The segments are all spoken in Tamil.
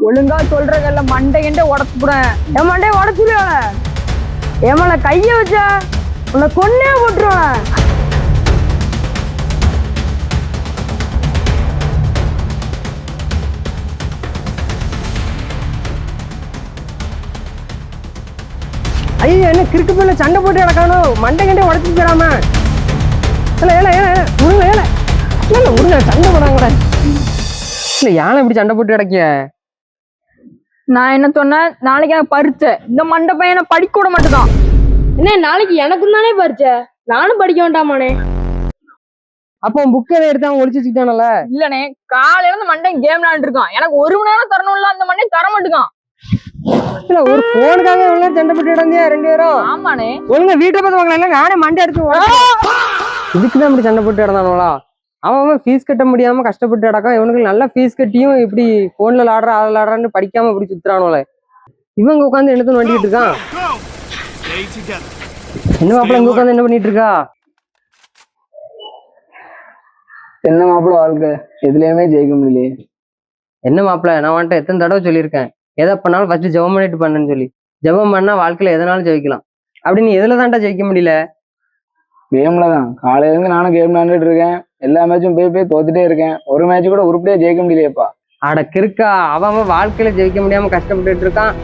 ஒழுங்கா சொல்றதுல மண்டை கிண்டே உடச்சுப்புறேன். என் மண்டையை உடச்சுடுவேன். ஏமால கைய வச்சா உன்னை கொன்னே போட்டுருவேன். ஐயோ என்ன கிறுக்கு பிள்ளை சண்டை போட்டு கிடக்கணும். மண்டை கண்டே உடச்சு போயிடாம. இல்லை ஏல ஏல உருங்க ஏல இல்லை உருங்க சண்டை போடாங்கட. இல்லை யானை இப்படி சண்டை போட்டு கிடக்கிய? நான் என்ன சொன்னேன், நாளைக்கு எனக்கு பரீட்சை. இந்த மண்டை பையனை படிக்க விட மாட்டேதான். என்ன நாளைக்கு எனக்கும் தானே பரீட்சை, நானும் படிக்க வேண்டாமானே? அப்போ புக் எதை எடுத்து அவன் ஒழிச்சு வச்சுக்கிட்டானல? இல்லனே, காலையில இருந்து மண்டை கேம் விளையாண்டு இருக்கான். எனக்கு 1 மணி நேரம் தரணும்ல, அந்த மண்டை தர மாட்டேங்கான். இல்ல ஒரு போனுக்காக எவ்வளவு சண்டை போட்டு கிடந்தியா 2 பேரும்? ஆமாண்ணே. ஒழுங்கா வீட்டை பார்த்து வாங்கலாம். நானே மண்டை எடுத்து இதுக்குதான் இப்படி சண்டை போட்டு கிடந்தானுங்களா? அவன் ஃபீஸ் கட்ட முடியாம கஷ்டப்பட்டு கிடக்கான். இவனுக்கு நல்லா ஃபீஸ் கட்டியும் இப்படி போன்ல விளாடுற அதில் விளாடுறான்னு படிக்காம இப்படி சுத்துறானுல. இவங்க உட்காந்து என்னத்துன்னு வண்டிட்டு இருக்கான். என்ன மாப்பிள்ள இங்க உட்காந்து என்ன பண்ணிட்டு இருக்கா? என்ன மாப்பிள்ள வாழ்க்கை எதுலயுமே ஜெயிக்க முடியலையே. என்ன மாப்பிள்ள, நான் வந்துட்டு எத்தனை தடவை சொல்லியிருக்கேன், எதை பண்ணாலும் ஃபர்ஸ்ட் ஜெபம் பண்ணிட்டு பண்ணுன்னு சொல்லி. ஜெபம் பண்ணா வாழ்க்கையில எதனாலும் ஜெயிக்கலாம். அப்படி நீ எதுல தான்டா ஜெயிக்க முடியல? கேம்ல தான். காலையில இருந்து நானும் கேம் விளையாண்டுட்டு இருக்கேன். எல்லா மேட்சும் போய் தோத்துட்டே இருக்கேன். ஒரு மேட்ச் கூட உருப்படியா ஜெயிக்க முடியலையேப்பா. அட கிறுக்கா, அவன் வாழ்க்கையில ஜெயிக்க முடியாம கஷ்டப்பட்டுட்டு இருக்கான்.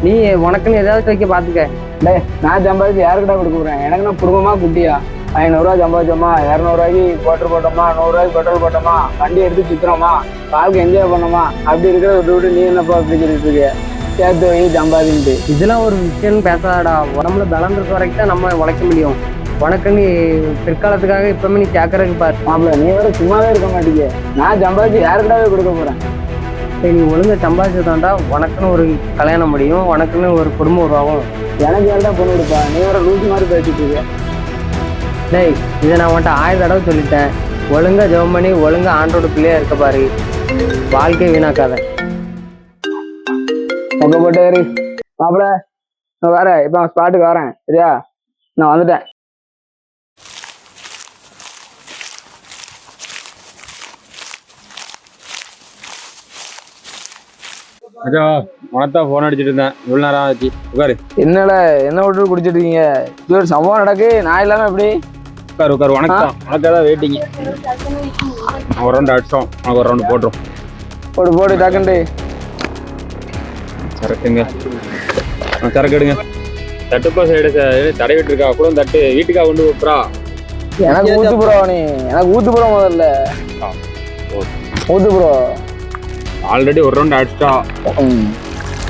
நீ உனக்குன்னு ஏதாவது வைக்க பாத்துக்க. டேய், நான் சம்பாதிச்சு யாருக்கிட்ட கொடுக்க போறேன்? எனக்கு நான் குடும்பமா குட்டியா? 500 ரூபா சம்பாதிச்சோமா, 200 ரூபாய்க்கு பெட்ரோல் போட்டோமா, 100 ரூபாய்க்கு பெட்ரோல் போட்டோமா, வண்டி எடுத்து சுத்துறோமா, வாழ்க்கை என்ஜாய் பண்ணோமா, அப்படி இருக்கிறத விட்டு நீ என்னப்பா அப்படி சொல்லிட்டு இருக்க? சேர்த்து வை சம்பாதின்ட்டு. இதெல்லாம் ஒரு விஷயம்னு பேசாதடா. உடம்புல பலம் இருக்க வரைக்கும் தான் நம்ம உழைக்க முடியும். உனக்கு நீ பிற்காலத்துக்காக இப்பவுமே நீ கேட்கறதுக்கு பாரு. மாப்பிள்ள நீ வேற சும்மாவே இருக்க மாட்டீங்க. நான் சம்பாதிச்சு யாருக்கிட்டாவே கொடுக்க போறேன். சரி, நீ ஒழுங்கா சம்பாதிச்சதாண்டா உனக்குன்னு ஒரு கல்யாணம் முடியும், உனக்குன்னு ஒரு குடும்பம் உருவாகும். எனக்கு ஏன்டா பொண்ணு கொடுப்பா? நீ வேற லூசி மாதிரி பேசிட்டு இருக்க. டேய், இதை நான் உன்ட்ட 1000 தடவை சொல்லிட்டேன். ஒழுங்கா ஜெபம் பண்ணி ஒழுங்கா ஆண்டோட பிள்ளையா இருக்க பாரு. வாழ்க்கையை வீணாக்காத. மொக்க போட்டாரு மாப்பிள்ள. நான் வரேன், இப்போ ஸ்பாட்டுக்கு வரேன். சரியா? நான் வந்துட்டேன். அச்சா உனத்தா போன் அடிச்சுட்டு இருந்தேன். இவ்வளவு நேரம் ஆச்சு. உட்காரு. என்னல என்ன விட்டு குடிச்சிட்டு இருக்கீங்க? இது ஒரு சம்பவம் நடக்கு, நான் இல்லாம எப்படி? உட்காரு உட்காரு. உனக்கு தான் வெயிட்டிங்க. ஒரு ரவுண்ட் அடிச்சோம், உனக்கு ஒரு ரவுண்ட் போட்டுரும். போடு போடு டக்குண்டு. சரக்குங்க, சரக்கு எடுங்க. தட்டுப்பா சைடு தடவிட்டு இருக்கா கூட தட்டு வீட்டுக்கா கொண்டு விட்டுறா. எனக்கு ஊத்து ப்ரோ, நீ எனக்கு ஊத்து ப்ரோ. முதல்ல ஊத்து ப்ரோ. ஆல்ரெடி ஒரு ரவுண்ட் அடிச்சிட்டா.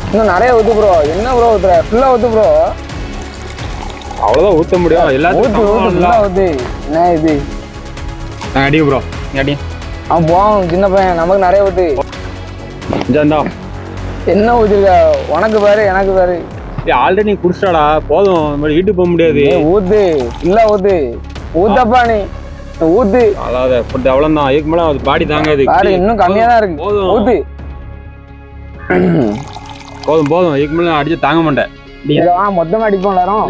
இன்னும் நிறைய ஊத்து ப்ரோ. என்ன ப்ரோ ஊத்துற? ஃபுல்லா ஊத்து ப்ரோ. அவ்வளவுதான் ஊத்த முடியும். எல்லாத்தையும் ஊத்து. என்ன இது? அடி ப்ரோ, அடி. அவன் போவான் சின்ன பையன், நமக்கு நிறைய ஊத்து. இந்தா என்ன ஊத்துருக்க? உனக்கு பாரு, எனக்கு பாரு. ஆல்ரெடி நீ குடிச்சிட்டாடா, போதும். வீட்டுக்கு போக முடியாது. ஊத்து இல்ல ஊத்து. ஊத்தப்பா நீ ஊத்து. அதாவது அவ்வளவுதான். இதுக்கு மேல அது பாடி தாங்காது. இன்னும் கம்மியா தான் இருக்கு. போதும் ஊத்து. போதும் போதும். இதுக்கு மேல அடிச்சு தாங்க மாட்டேன். மொத்தமா அடிப்போம் எல்லாரும்.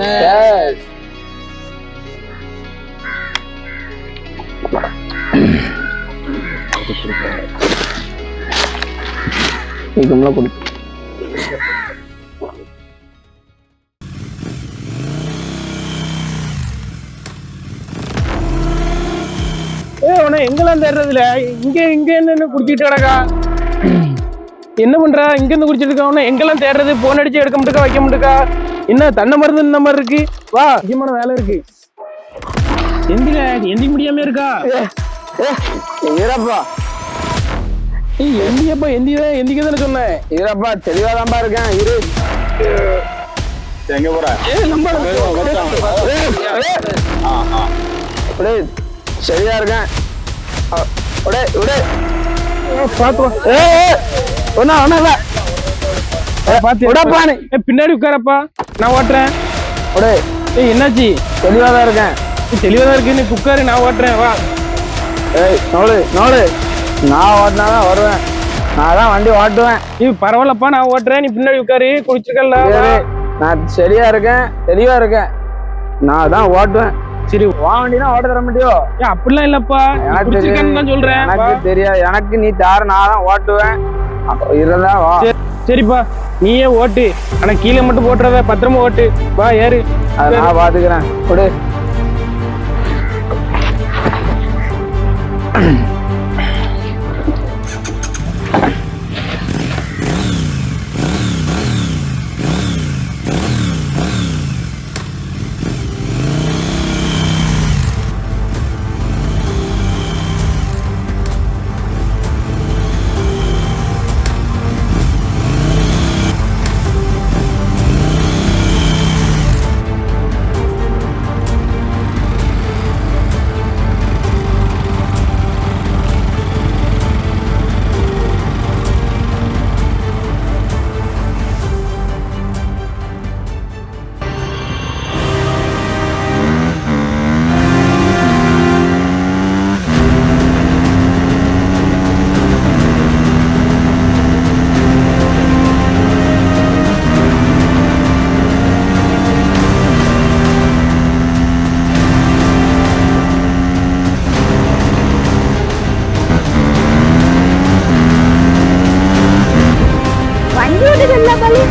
இதுக்கு கொடு. எங்கெல்லாம் தேடுறதுல இங்க இங்க என்ன குடிச்சிட்டு கிடக்கா? என்ன பண்றா? இங்க இருந்து குடிச்சிட்டு இருக்கா? எங்கெல்லாம் தேடுறது? போன் அடிச்சு எடுக்க முட்டுக்கா, வைக்க முட்டுக்கா? என்ன தன்னை மருந்து இந்த மாதிரி இருக்கு? வா, முக்கியமான வேலை இருக்கு. எந்திர எந்திக்க முடியாம இருக்கா? இருப்பா. எந்தியப்பா, எந்திக்கதானே சொன்னேன். இருப்பா, தெளிவாதான்பா இருக்கேன். இரு. எங்க போற? சரியா இருக்கேன். பின்னாடி உட்காரப்பா, நான் ஓட்டுறேன். என்னாச்சு? தெளிவாதான் இருக்கேன். தெளிவாதான் இருக்கு. நீ உட்காரு, நான் ஓட்டுறேன். வா. நான் ஓட்டினாதான் வருவேன். நான் தான் வண்டி ஓட்டுவேன். நீ பரவாயில்லப்பா, நான் ஓட்டுறேன். நீ பின்னாடி உட்காரு. குடிச்சிருக்கல. நான் சரியா இருக்கேன், தெளிவா இருக்கேன். நான் தான் ஓட்டுவேன். சரி, வா, வண்டினா ஓட்ட தர முடியோ? அப்படிலாம் இல்லப்பா, சொல்றேன். எனக்கு தெரியாது. எனக்கு நீ தார, நான் தான் ஓட்டுவேன். இருந்தா வா. சரிப்பா நீயே ஓட்டு, ஆனா கீழே மட்டும் போட்டுறத, பத்திரமா ஓட்டு. வா ஏறு. அதை நான் பாத்துக்கிறேன். கொடு. வண்டி ஓட்டுதல்ல பள்ளி.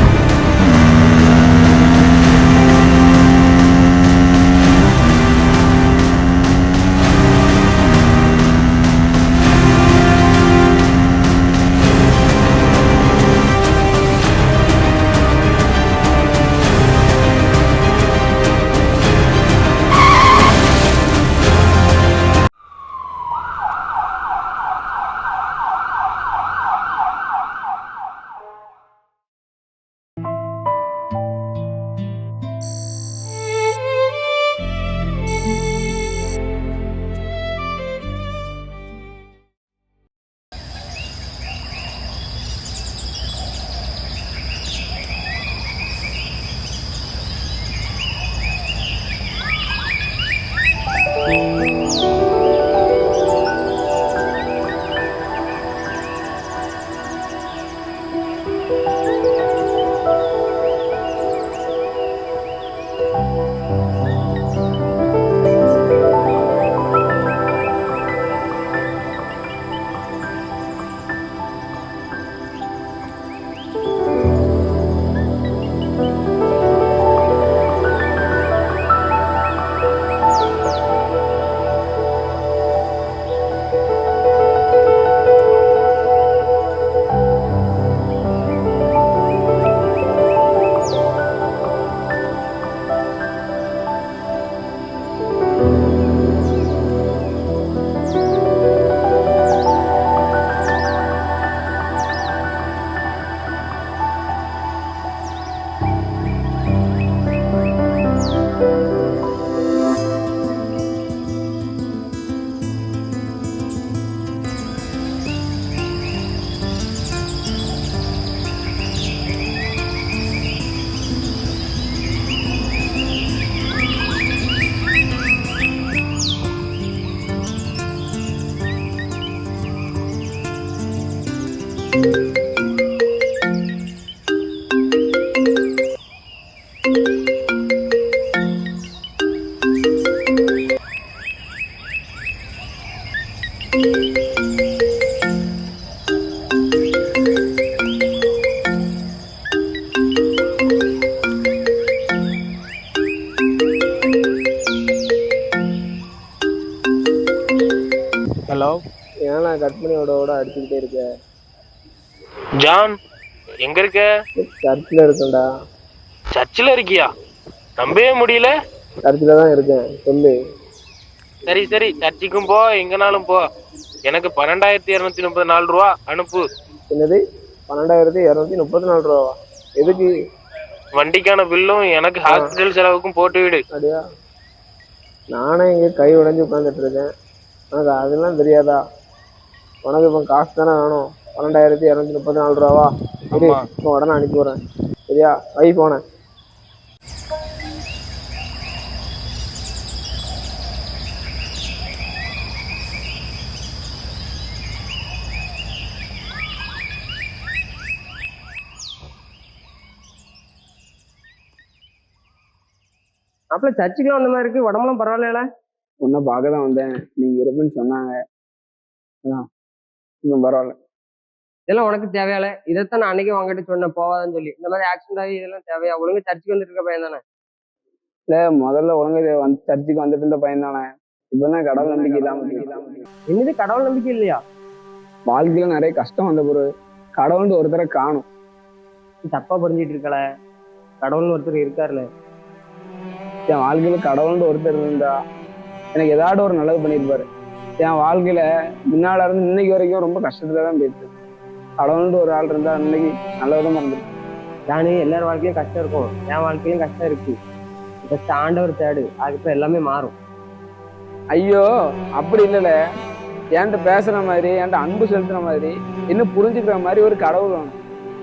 ஹலோ ஏன்னா கட் பண்ணி ஓட அடிச்சுக்கிட்டே இருக்க. ஜான், எங்க இருக்க? சர்ச்சில் இருக்கேன்டா. சர்ச்சில் இருக்கியா? நம்பவே முடியல. சர்ச்சில் தான் இருக்கேன். சொல்லு. சரி சரி, சர்ச்சுக்கும் போ, எங்கனாலும் போ. எனக்கு 12,234 ரூபா அனுப்பு. என்னது? 12,234 ரூபாவா? எதுக்கு? வண்டிக்கான பில்லும் எனக்கு ஹாஸ்பிட்டல் செலவுக்கும் போட்டு விடு. அப்படியா? நானே இங்கே கை உடைஞ்சு உட்காந்துட்டு இருக்கேன். உனக்கு அதெல்லாம் தெரியாதா? உனக்கு இப்போ காசு தானே வேணும். 12,234 ரூபாவா? சரி, இப்போ உடனே அனுப்பி விட்றேன். சரியா? வை போனேன். அப்பல சர்ச்சுக்குலாம் வந்த மாதிரி இருக்கு, உடம்புலாம் பரவாயில்ல? உன்னை பார்க்க தான் வந்தேன். நீங்க இருப்புன்னு சொன்னாங்க. அதான் இன்னும் பரவாயில்ல. இதெல்லாம் உனக்கு தேவையால? இதைத்தான் நான் அன்னைக்கு உங்ககிட்ட சொன்னேன் போவாதான்னு சொல்லி. இந்த மாதிரி ஆக்சிடென்ட் ஆகி இதெல்லாம் தேவையா? ஒழுங்கா சர்ச்சுக்கு வந்துட்டு இருக்க பையன் தானே. இல்ல முதல்ல ஒழுங்கா வந்து சர்ச்சுக்கு வந்துட்டு இருந்த பையன் தானே. இப்பதான் கடவுள் நம்பிக்கை இல்லாம என்னது கடவுள் நம்பிக்கை இல்லையா? வாழ்க்கையில நிறைய கஷ்டம் வந்த பிறகு கடவுள்னு ஒருத்தரை காணும். நீ தப்பா புரிஞ்சிட்டு இருக்கல. கடவுள்னு ஒருத்தர் இருக்காருல்ல. என் வாழ்க்கையில கடவுள்னு ஒருத்தர் இருந்தா எனக்கு ஏதாவது ஒரு நல்லது பண்ணியிருப்பாரு. என் வாழ்க்கையில முன்னால இருந்து இன்னைக்கு வரைக்கும் ரொம்ப கஷ்டத்துலதான் போயிட்டு. கடவுள்னு ஒரு ஆள் இருந்தா இன்னைக்கு நல்லதும் இருந்திருக்கு. நானு எல்லார் வாழ்க்கையும் கஷ்டம் இருக்கும், என் வாழ்க்கையிலும் கஷ்டம் இருக்கு. ஃபர்ஸ்ட் ஆண்டவர் தேடு, அதுக்கப்புறம் எல்லாமே மாறும். ஐயோ அப்படி இல்லைல்ல, என்கிட்ட பேசுற மாதிரி என்கிட்ட அன்பு செலுத்துற மாதிரி இன்னும் புரிஞ்சுக்கிற மாதிரி ஒரு கடவுள் வேணும்.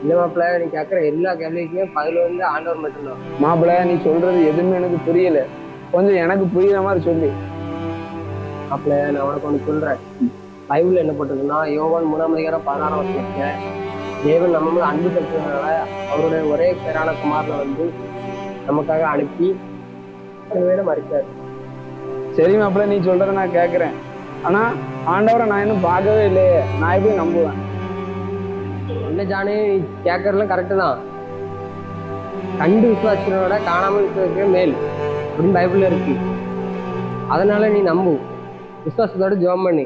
இந்த மாப்பிள்ள நீ கேட்குற எல்லா கேள்விக்குமே பதில் வந்து ஆண்டவர் மட்டும்தான். மாப்பிள்ள நீ சொல்றது எதுவுமே எனக்கு புரியல, கொஞ்சம் எனக்கு புரியுற மாதிரி சொல்லு. மாப்பிள்ள நான் உனக்கு ஒன்று சொல்றேன். பைபிள் என்ன போட்டிருக்குன்னா, யோவான் 3:16 தேவன் நம்ம மேல அன்பு செலுத்துறதுனால அவருடைய ஒரே பேரான குமாரனை வந்து நமக்காக அனுப்பி மறிச்சார். சரி மாப்பிள்ள நீ சொல்றத நான் கேட்கிறேன், ஆனா ஆண்டவரை நான் இன்னும் பார்க்கவே இல்லையே, நான் எப்படி நம்புவேன்? இல்லை ஜானு, நீ கேட்கறதுலாம் கரெக்டு தான். கண்டு விசுவாசனோட காணாமல் விசுவாசிக்கிற மேல் அப்படின்னு பைபிள்ல இருக்கு. அதனால நீ நம்பு, விசுவாசத்தோட ஜெபம் பண்ணு.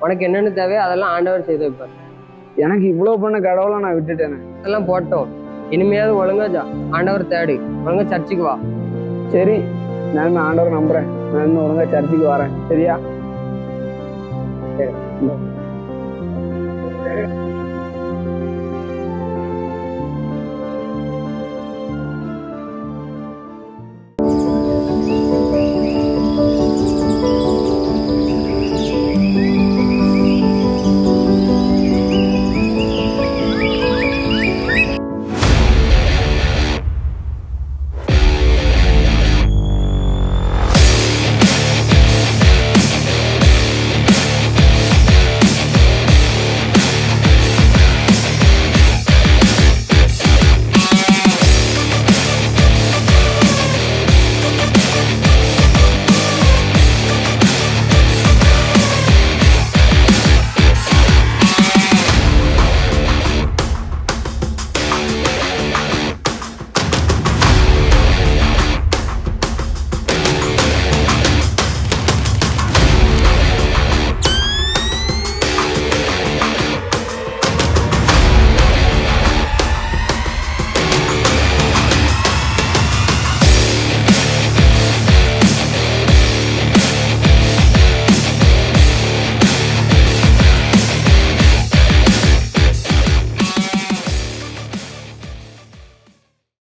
உனக்கு என்னென்ன தேவையோ அதெல்லாம் ஆண்டவர் செய்து வைப்பார். எனக்கு இவ்வளவு பண்ண கடவுளை நான் விட்டுட்டேனே. அதெல்லாம் போட்டோம், இனிமையாவது ஒழுங்கா ஆண்டவர் தேடு, ஒழுங்கா சர்ச்சுக்கு வா. சரி நான் ஆண்டவரை நம்புறேன், நான் இன்னும் ஒழுங்கா சர்ச்சுக்கு வரேன். சரியா? சரி.